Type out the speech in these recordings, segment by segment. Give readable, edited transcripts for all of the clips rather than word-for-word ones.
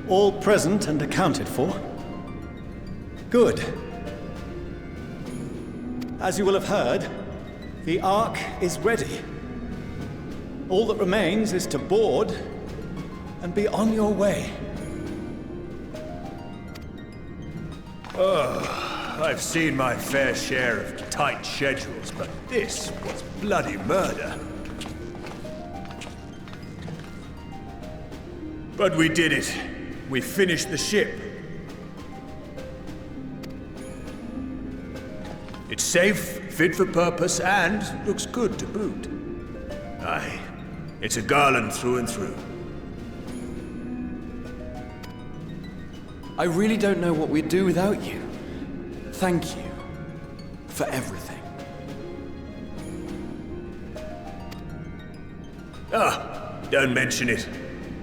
All present and accounted for? Good. As you will have heard, the Ark is ready. All that remains is to board and be on your way. I've seen my fair share of tight schedules, but this was bloody murder. But we did it. We finished the ship. It's safe, fit for purpose, and looks good to boot. Aye, it's a Garland through and through. I really don't know what we'd do without you. Thank you for everything. Don't mention it.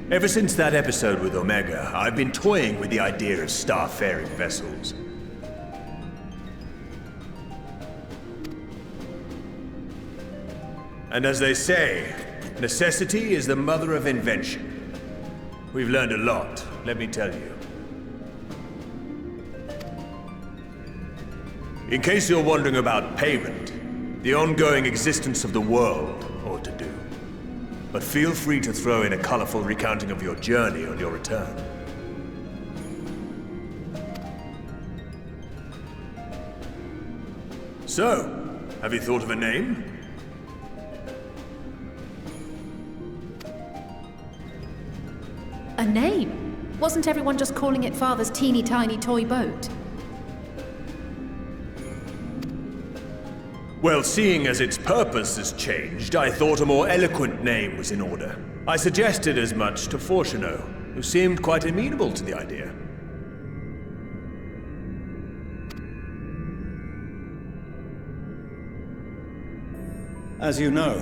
Ever since that episode with Omega, I've been toying with the idea of star-faring vessels. And as they say, necessity is the mother of invention. We've learned a lot, let me tell you. In case you're wondering about payment, the ongoing existence of the world ought to do. But feel free to throw in a colorful recounting of your journey on your return. So, have you thought of a name? A name? Wasn't everyone just calling it Father's teeny tiny toy boat? Well, seeing as its purpose has changed, I thought a more eloquent name was in order. I suggested as much to Fortuno, who seemed quite amenable to the idea. As you know,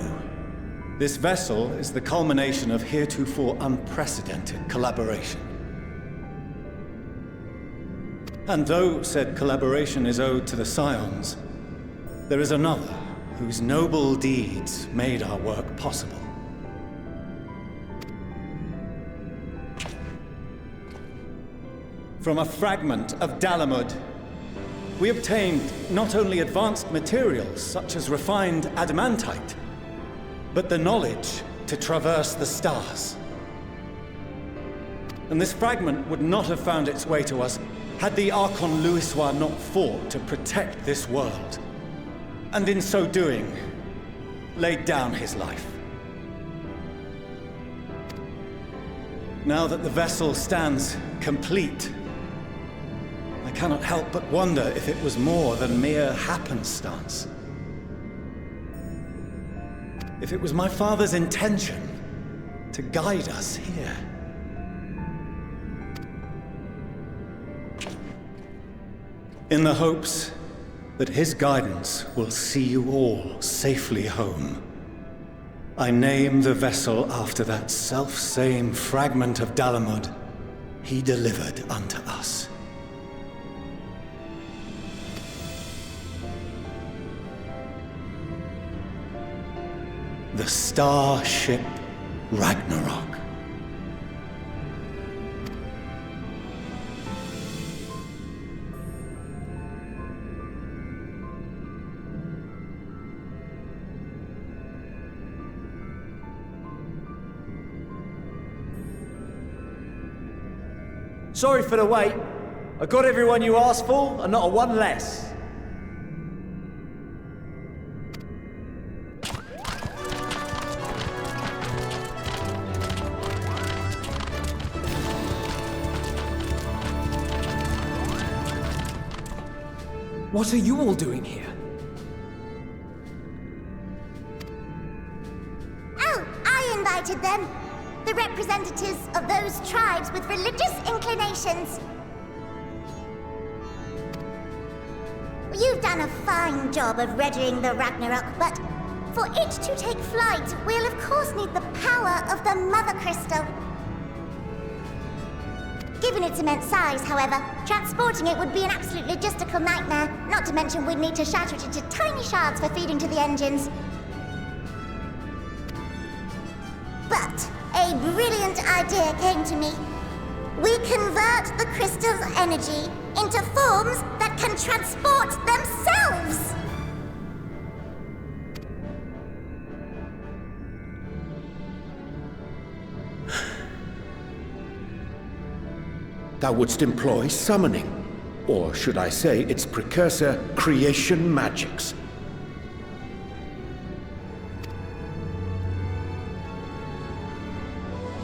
this vessel is the culmination of heretofore unprecedented collaboration. And though said collaboration is owed to the Scions, there is another whose noble deeds made our work possible. From a fragment of Dalamud, we obtained not only advanced materials such as refined adamantite, but the knowledge to traverse the stars. And this fragment would not have found its way to us had the Archon Louisois not fought to protect this world. And in so doing, laid down his life. Now that the vessel stands complete, I cannot help but wonder if it was more than mere happenstance. If it was my father's intention to guide us here. In the hopes that his guidance will see you all safely home, I name the vessel after that self-same fragment of Dalamud he delivered unto us. The Starship Ragnarok. Sorry for the wait. I got everyone you asked for, and not a one less. What are you all doing here? Oh, I invited them. The representatives of those tribes with religious inclinations. You've done a fine job of readying the Ragnarok, but for it to take flight, we'll of course need the power of the Mother Crystal. Given its immense size, however, transporting it would be an absolute logistical nightmare, not to mention we'd need to shatter it into tiny shards for feeding to the engines. But a brilliant idea came to me. We convert the crystal's energy into forms that can transport themselves! Thou wouldst employ summoning, or should I say its precursor, creation magics.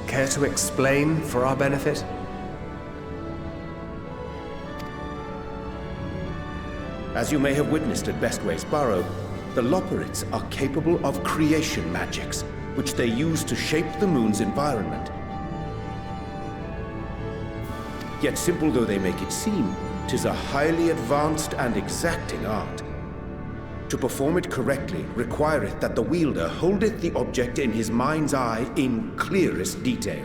Care to explain for our benefit? As you may have witnessed at Bestway's Burrow, the Loporrits are capable of creation magics, which they use to shape the moon's environment. Yet simple though they make it seem, 'tis a highly advanced and exacting art. To perform it correctly requireth that the wielder holdeth the object in his mind's eye in clearest detail.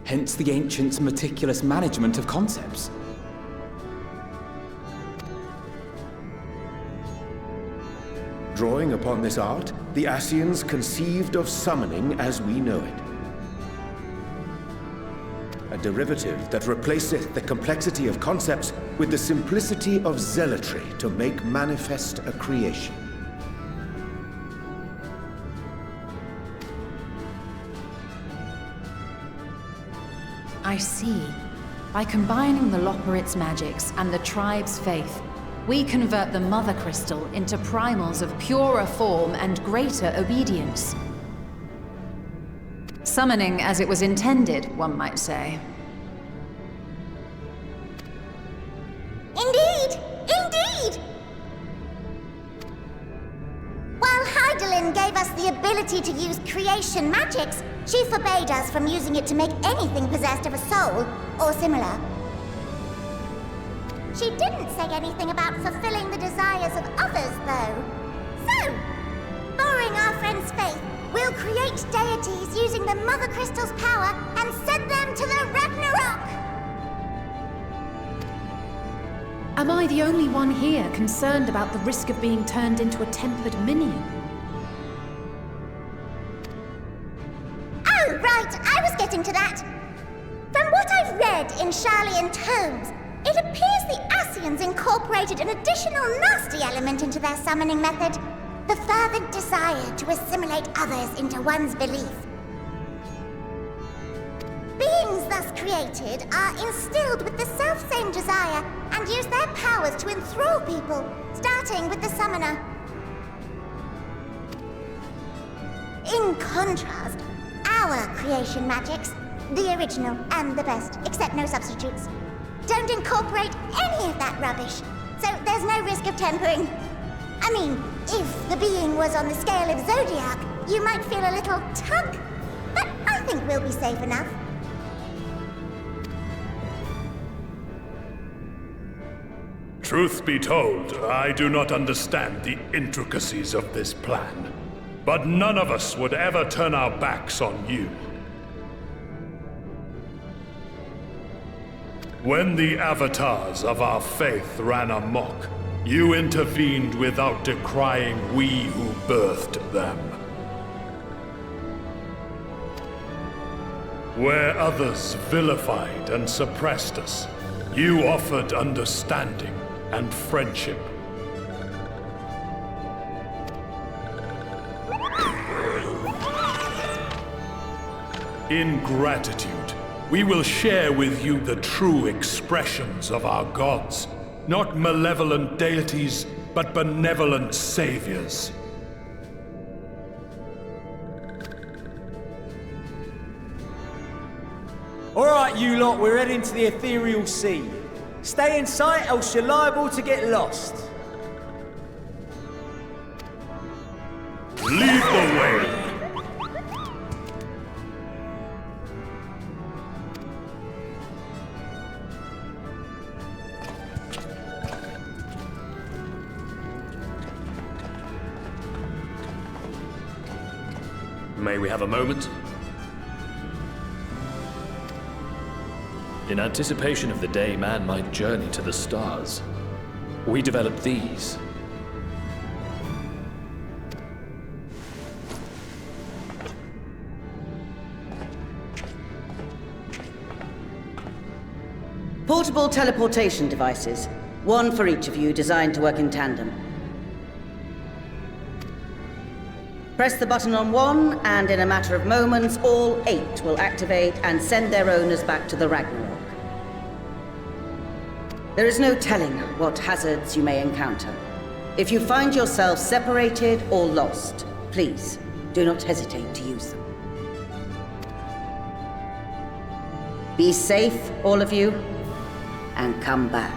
Hence the ancients' meticulous management of concepts. Drawing upon this art, the Ascians conceived of summoning as we know it. A derivative that replaceth the complexity of concepts with the simplicity of zealotry to make manifest a creation. I see. By combining the Loporrits' magics and the tribe's faith, we convert the Mother Crystal into primals of purer form and greater obedience. Summoning as it was intended, one might say. Indeed! Indeed! While Heidelin gave us the ability to use creation magics, she forbade us from using it to make anything possessed of a soul, or similar. She didn't say anything about fulfilling the desires of others, though. So, borrowing our friend's faith, we'll create deities using the Mother Crystal's power and send them to the Ragnarok! Am I the only one here concerned about the risk of being turned into a tempered minion? Oh, right, I was getting to that. From what I've read in Sharlayan tomes, it appears the Ascians incorporated an additional nasty element into their summoning method. The fervent desire to assimilate others into one's belief. Beings thus created are instilled with the self-same desire and use their powers to enthrall people, starting with the summoner. In contrast, our creation magics, the original and the best, except no substitutes, don't incorporate any of that rubbish, so there's no risk of tempering. I mean, if the being was on the scale of Zodiac, you might feel a little tug, but I think we'll be safe enough. Truth be told, I do not understand the intricacies of this plan. But none of us would ever turn our backs on you. When the avatars of our faith ran amok, you intervened without decrying we who birthed them. Where others vilified and suppressed us, you offered understanding and friendship. In gratitude, we will share with you the true expressions of our gods. Not malevolent deities, but benevolent saviors. Alright, you lot, we're heading to the ethereal sea. Stay in sight, else you're liable to get lost. Lead the way! May we have a moment? In anticipation of the day man might journey to the stars, we developed these. Portable teleportation devices. One for each of you, designed to work in tandem. Press the button on one, and in a matter of moments, all 8 will activate and send their owners back to the Ragnarok. There is no telling what hazards you may encounter. If you find yourself separated or lost, please do not hesitate to use them. Be safe, all of you, and come back.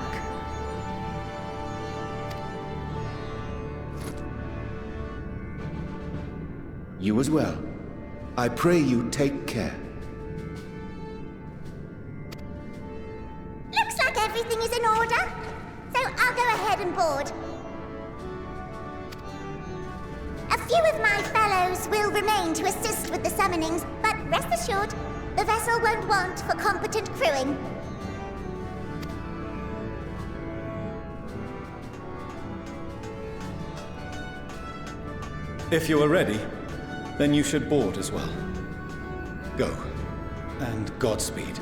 You as well. I pray you take care. Looks like everything is in order, so I'll go ahead and board. A few of my fellows will remain to assist with the summonings, but rest assured, the vessel won't want for competent crewing. If you are ready, then you should board as well. Go, and Godspeed.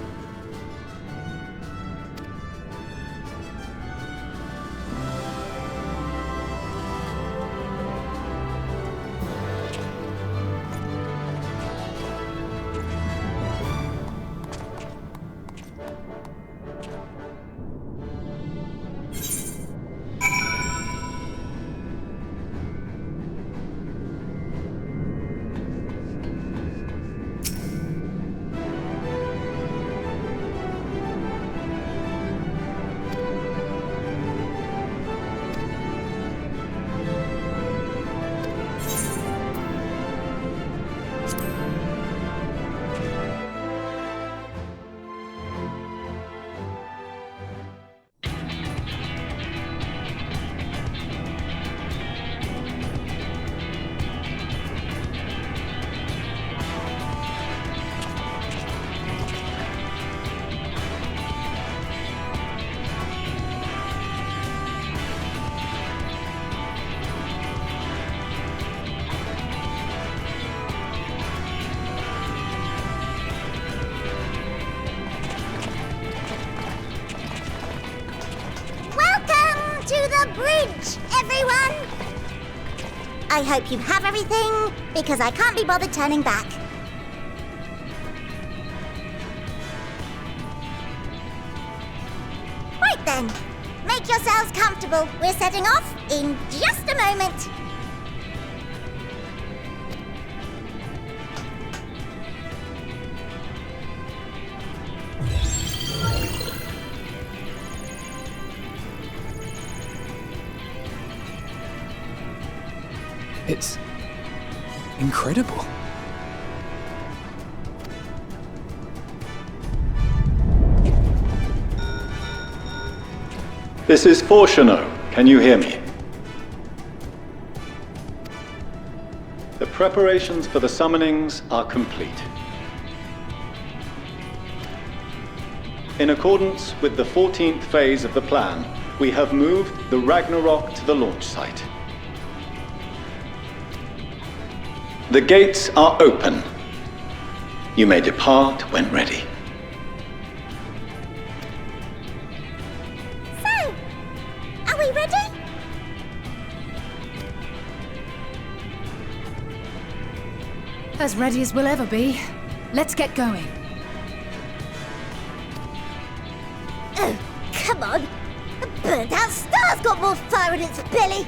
Bridge, everyone! I hope you have everything, because I can't be bothered turning back. Right then, make yourselves comfortable. We're setting off in just a moment. It's incredible. This is Fortuno. Can you hear me? The preparations for the summonings are complete. In accordance with the 14th phase of the plan, we have moved the Ragnarok to the launch site. The gates are open. You may depart when ready. So, are we ready? As ready as we'll ever be. Let's get going. Oh, come on! The burnt-out star's got more fire in its belly!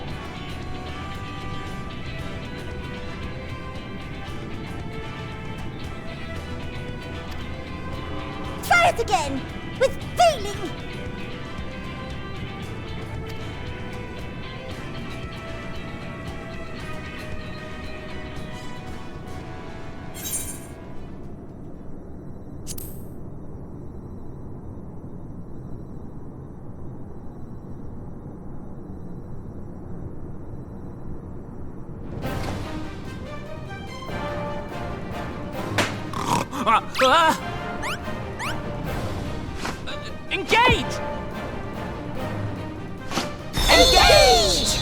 Try it again! With feeling! Engage! Engage!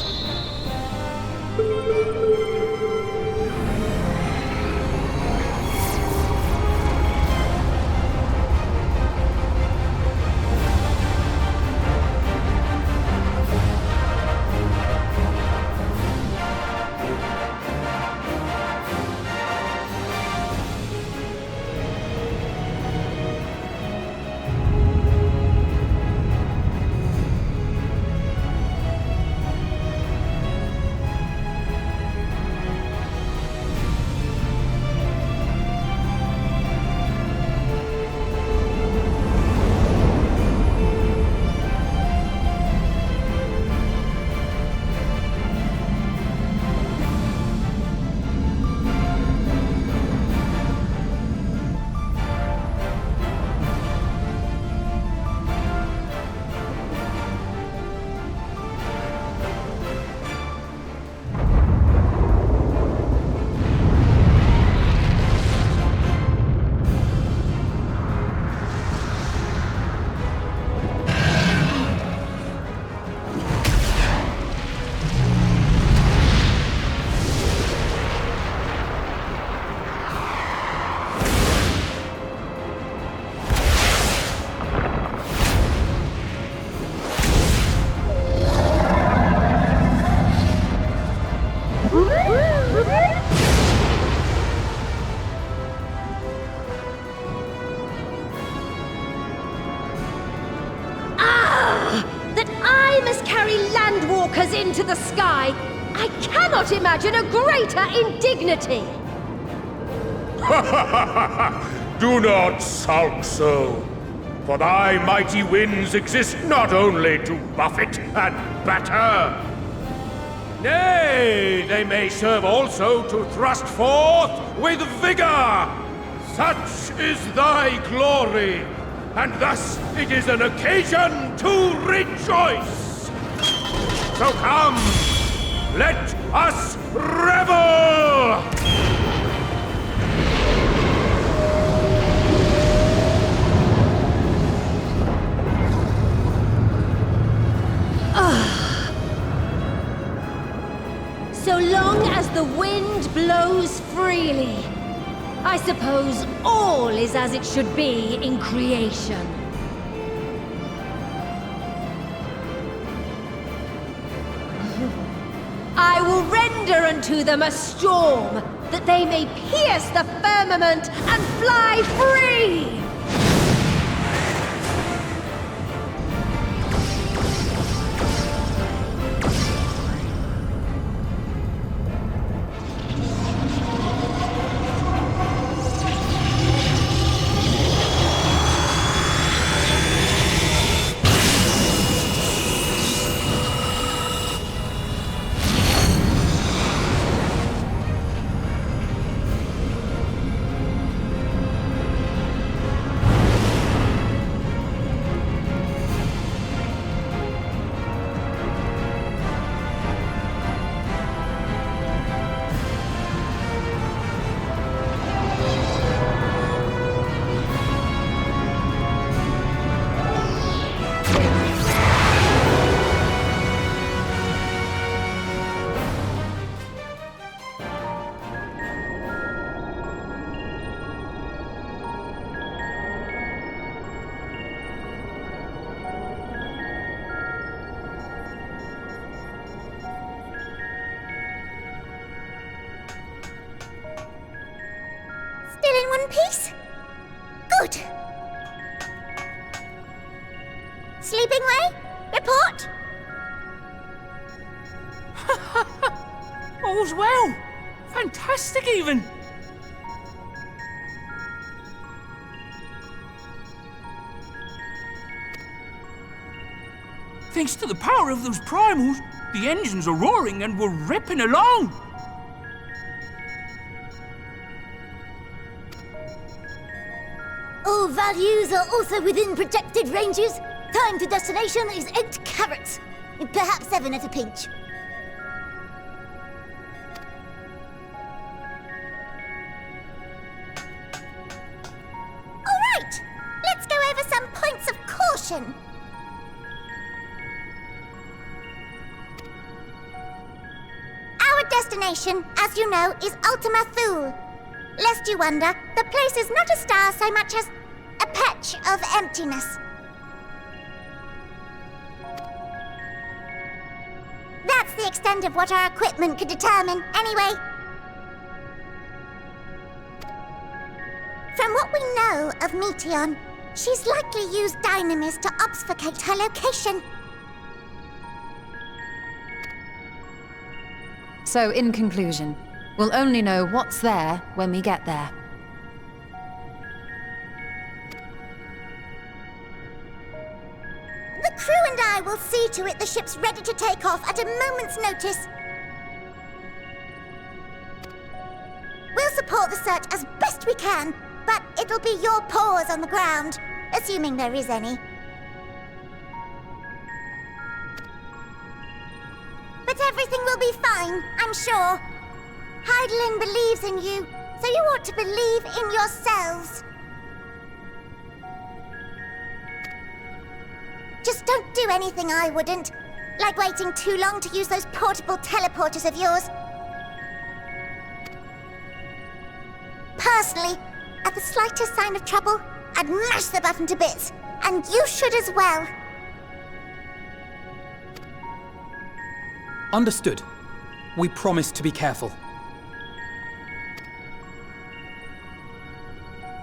Endwalkers into the sky, I cannot imagine a greater indignity! Do not sulk so, for thy mighty winds exist not only to buffet and batter. Nay, they may serve also to thrust forth with vigor. Such is thy glory, and thus it is an occasion to rejoice. So come, let us revel! So long as the wind blows freely, I suppose all is as it should be in creation. I will render unto them a storm, that they may pierce the firmament and fly free! Still in one piece? Good. Sleeping way? Report? All's well. Fantastic, even. Thanks to the power of those primals, the engines are roaring and we're ripping along. All values are also within projected ranges. Time to destination is 8 carats. Perhaps 7 at a pinch. All right, let's go over some points of caution. Our destination, as you know, is Ultima Thule. Lest you wonder, the place is not a star so much as a patch of emptiness. That's the extent of what our equipment could determine, anyway. From what we know of Meteon, she's likely used dynamis to obfuscate her location. So, in conclusion, we'll only know what's there when we get there. The crew and I will see to it the ship's ready to take off at a moment's notice. We'll support the search as best we can, but it'll be your paws on the ground, assuming there is any. But everything will be fine, I'm sure. Heidelin believes in you, so you ought to believe in yourselves. Just don't do anything I wouldn't, like waiting too long to use those portable teleporters of yours. Personally, at the slightest sign of trouble, I'd mash the button to bits, and you should as well. Understood. We promise to be careful.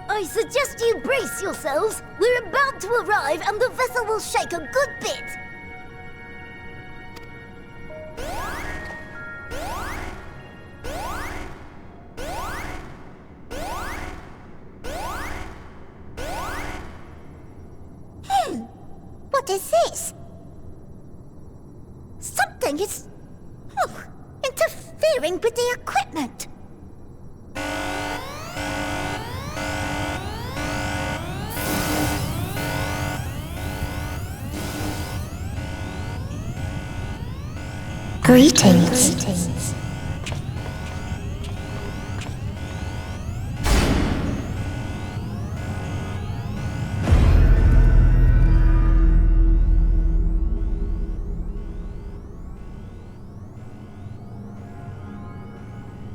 I suggest you brace yourselves. We're about to arrive and the vessel will shake a good bit. What is this? Something is... interfering with the equipment. Greetings.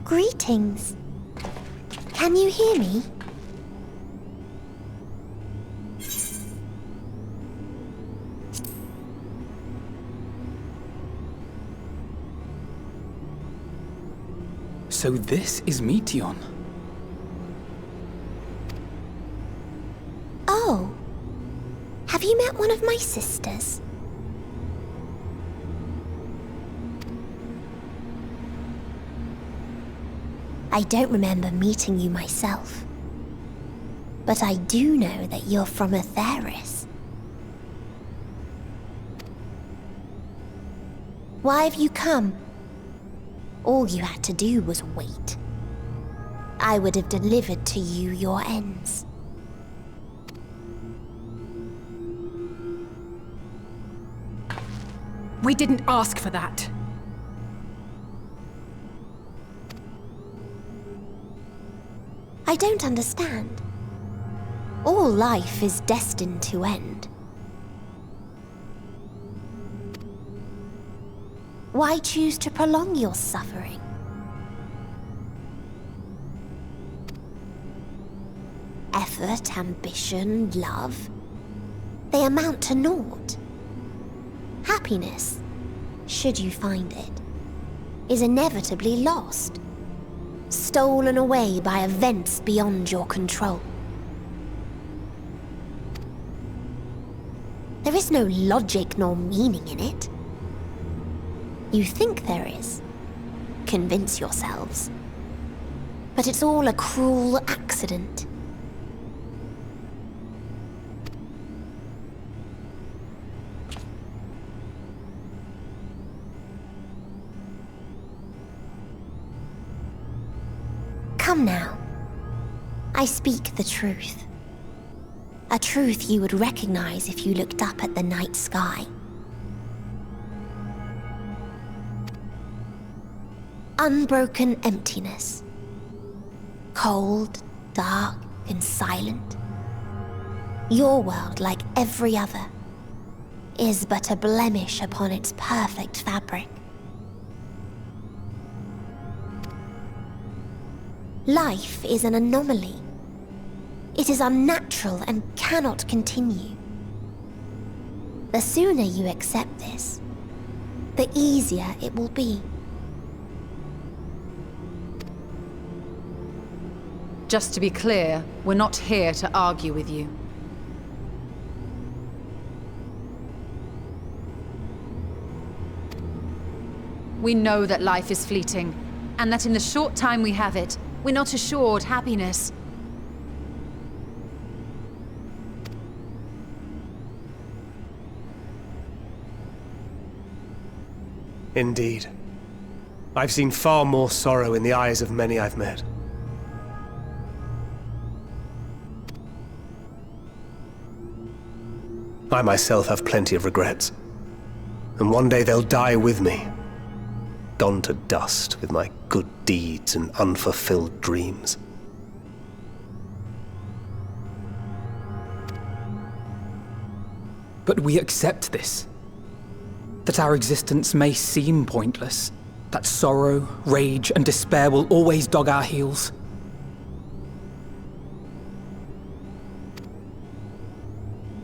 Greetings. Can you hear me? So this is Meteon. Oh. Have you met one of my sisters? I don't remember meeting you myself. But I do know that you're from Atheris. Why have you come? All you had to do was wait. I would have delivered to you your ends. We didn't ask for that. I don't understand. All life is destined to end. Why choose to prolong your suffering? Effort, ambition, love, they amount to naught. Happiness, should you find it, is inevitably lost, stolen away by events beyond your control. There is no logic nor meaning in it. You think there is. Convince yourselves. But it's all a cruel accident. Come now. I speak the truth. A truth you would recognize if you looked up at the night sky. Unbroken emptiness. Cold, dark, and silent. Your world, like every other, is but a blemish upon its perfect fabric. Life is an anomaly. It is unnatural and cannot continue. The sooner you accept this, the easier it will be. Just to be clear, we're not here to argue with you. We know that life is fleeting, and that in the short time we have it, we're not assured happiness. Indeed. I've seen far more sorrow in the eyes of many I've met. I myself have plenty of regrets. And one day they'll die with me. Gone to dust with my good deeds and unfulfilled dreams. But we accept this. That our existence may seem pointless. That sorrow, rage, and despair will always dog our heels.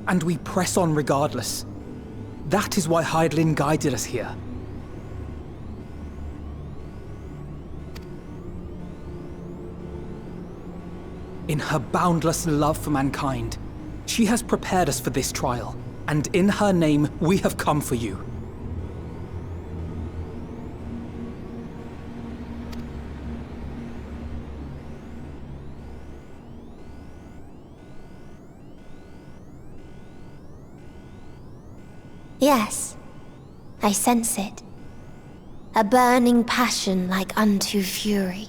And we press on regardless. That is why Hydaelyn guided us here. In her boundless love for mankind, she has prepared us for this trial, and in her name, we have come for you. Yes, I sense it. A burning passion like unto fury.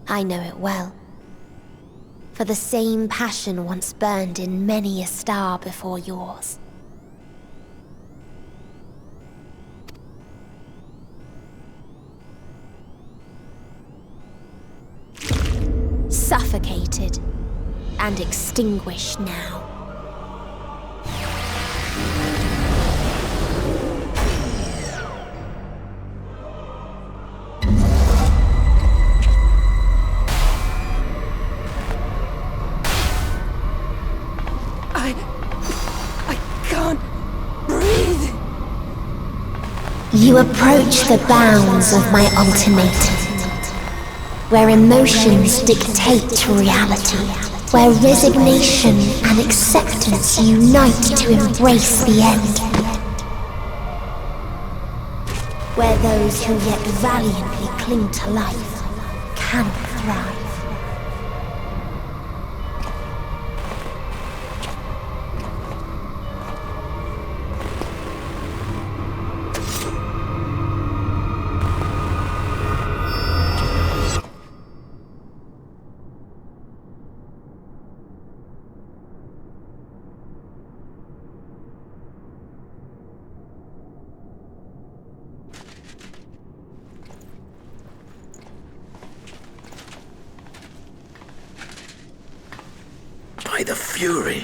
I know it well. For the same passion once burned in many a star before yours. Suffocated and extinguished now. I can't breathe. You approach the bounds of my ultimatum, where emotions dictate reality, where resignation and acceptance unite to embrace the end, where those who yet valiantly cling to life cannot thrive. By the Fury.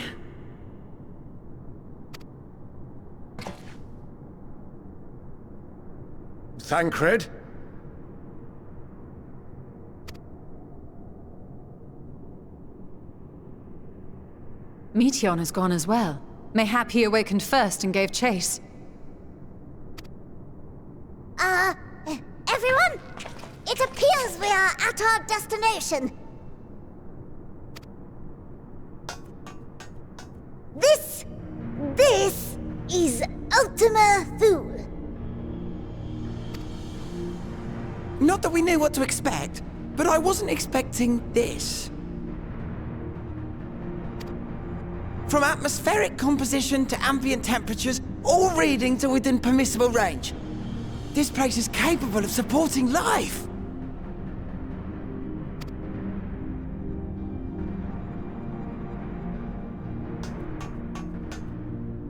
Thancred? Meteon has gone as well. Mayhap he awakened first and gave chase. Everyone? It appears we are at our destination. This is Ultima Thule. Not that we knew what to expect, but I wasn't expecting this. From atmospheric composition to ambient temperatures, all reading to within permissible range. This place is capable of supporting life.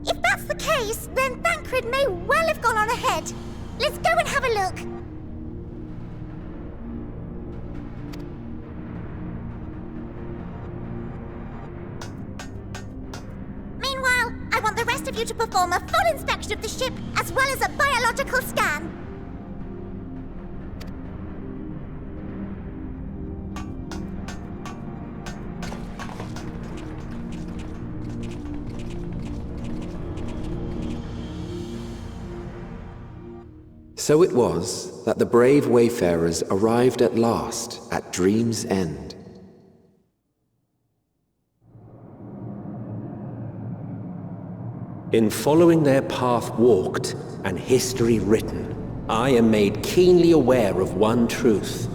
If that's the case, then Thancred may well have gone on ahead. Let's go and have a look. Meanwhile, I want the rest of you to perform a full inspection of the ship, as well as a biological scan. So it was that the brave wayfarers arrived at last at Dream's End. In following their path walked and history written, I am made keenly aware of one truth.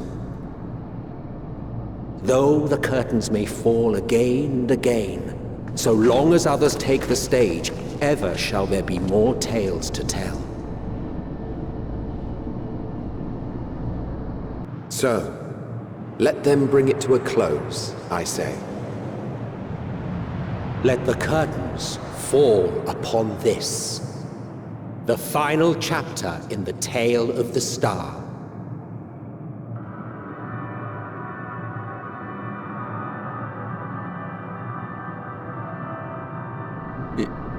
Though the curtains may fall again and again, so long as others take the stage, ever shall there be more tales to tell. So, let them bring it to a close, I say. Let the curtains fall upon this, the final chapter in the tale of the star.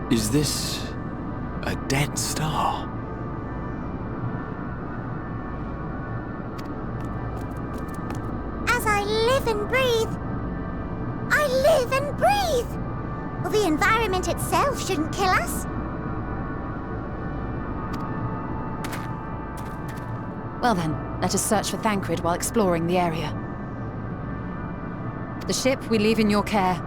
Is this a dead star? As I live and breathe. I live and breathe! Well, the environment itself shouldn't kill us. Well then, let us search for Thancred while exploring the area. The ship we leave in your care.